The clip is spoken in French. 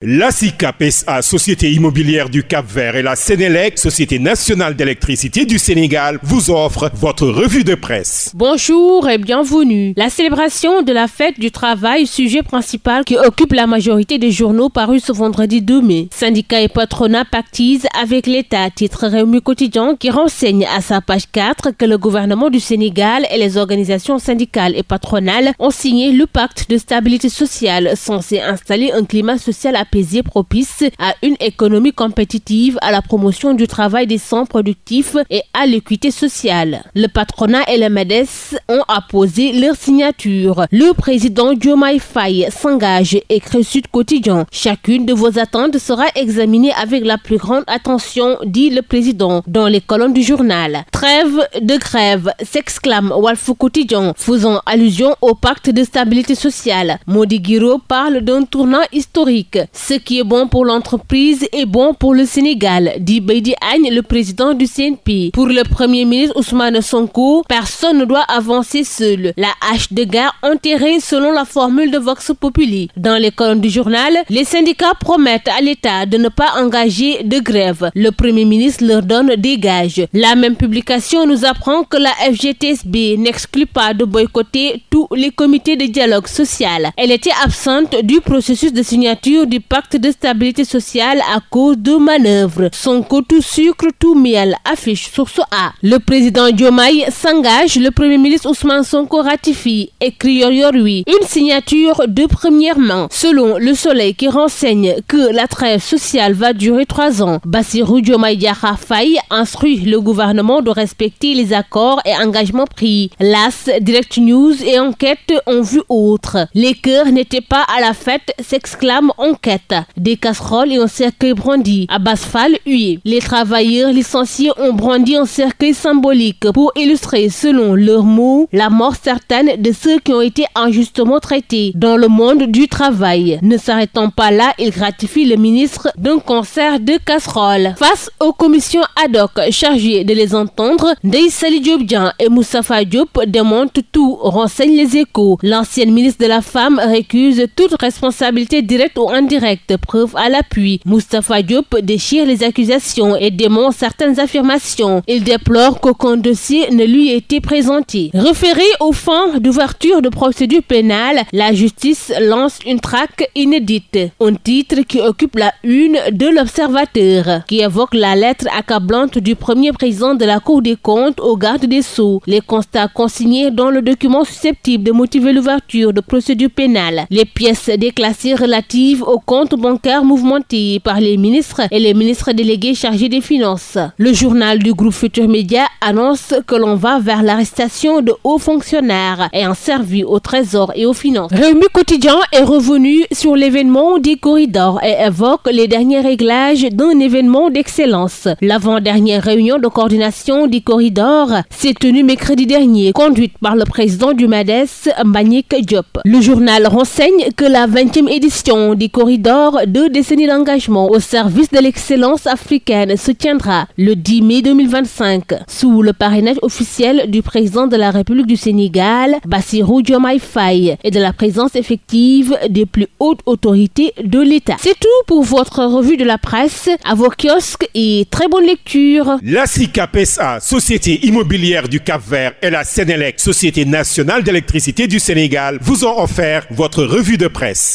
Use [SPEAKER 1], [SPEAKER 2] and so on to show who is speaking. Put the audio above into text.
[SPEAKER 1] La SICAP SA, Société immobilière du Cap-Vert, et la Sénélec, Société nationale d'électricité du Sénégal, vous offrent votre revue de presse.
[SPEAKER 2] Bonjour et bienvenue. La célébration de la fête du travail, sujet principal qui occupe la majorité des journaux parus ce vendredi 2 mai. Syndicats et patronat pactisent avec l'État, titre Réumi Quotidien, qui renseigne à sa page 4 que le gouvernement du Sénégal et les organisations syndicales et patronales ont signé le pacte de stabilité sociale censé installer un climat social apaisé propice à une économie compétitive, à la promotion du travail décent, productif et à l'équité sociale. Le patronat et le MEDES ont apposé leur signature. Le président Diomaye Faye s'engage, écrit Sud Quotidien. Chacune de vos attentes sera examinée avec la plus grande attention, dit le président dans les colonnes du journal. Trêve de grève, s'exclame Walf Quotidien, faisant allusion au pacte de stabilité sociale. Mody Guiro parle d'un tournant historique. Ce qui est bon pour l'entreprise est bon pour le Sénégal, dit Beydi Agne, le président du CNP. Pour le premier ministre Ousmane Sonko, personne ne doit avancer seul. La hache de guerre enterrée selon la formule de Vox Populi. Dans les colonnes du journal, les syndicats promettent à l'État de ne pas engager de grève. Le premier ministre leur donne des gages. La même publication nous apprend que la FGTSB n'exclut pas de boycotter tous les comités de dialogue social. Elle était absente du processus de signature du pacte de stabilité sociale à cause de manœuvres. Sonko tout sucre, tout miel, affiche Source A. Le président Diomaye s'engage, le premier ministre Ousmane Sonko ratifie, écrit Yorui. Une signature de première main. Selon Le Soleil qui renseigne que la trêve sociale va durer 3 ans, Bassirou Diomaye Diakhar Faye instruit le gouvernement de respecter les accords et engagements pris. L'AS, Direct News et Enquête ont vu autre. Les cœurs n'étaient pas à la fête, s'exclame Enquête. Des casseroles et un cercueil brandi. Abbas Fall hué. Les travailleurs licenciés ont brandi un cercueil symbolique pour illustrer, selon leurs mots, la mort certaine de ceux qui ont été injustement traités dans le monde du travail. Ne s'arrêtant pas là, il gratifie le ministre d'un concert de casseroles. Face aux commissions ad hoc chargées de les entendre, Ndeye Saly Diop Dieng et Moustapha Diop démontent tout, renseignent Les Échos. L'ancienne ministre de la Femme récuse toute responsabilité directe ou indirecte. Preuve à l'appui, Moustapha Diop déchire les accusations et dément certaines affirmations. Il déplore qu'aucun dossier ne lui ait été présenté. Référé aux fins d'ouverture de procédure pénale, la justice lance une traque inédite. Un titre qui occupe la une de l'Observateur, qui évoque la lettre accablante du premier président de la Cour des comptes au garde des Sceaux. Les constats consignés dans le document susceptible de motiver l'ouverture de procédure pénale. Les pièces déclassées relatives au compte bancaire mouvementé par les ministres et les ministres délégués chargés des finances. Le journal du groupe Futur Média annonce que l'on va vers l'arrestation de hauts fonctionnaires ayant servi au Trésor et aux finances. Réumi Quotidien est revenu sur l'événement des corridors et évoque les derniers réglages d'un événement d'excellence. L'avant-dernière réunion de coordination des corridors s'est tenue mercredi dernier, conduite par le président du MEDES, Mbagnick Diop. Le journal renseigne que la 20e édition des corridors, 2 décennies d'engagement au service de l'excellence africaine, se tiendra le 10 mai 2025 sous le parrainage officiel du président de la République du Sénégal, Bassirou Diomaye Faye, et de la présence effective des plus hautes autorités de l'État. C'est tout pour votre revue de la presse. À vos kiosques et très bonne lecture.
[SPEAKER 1] La SICAP SA, Société immobilière du Cap-Vert, et la Sénélec, Société nationale d'électricité du Sénégal, vous ont offert votre revue de presse.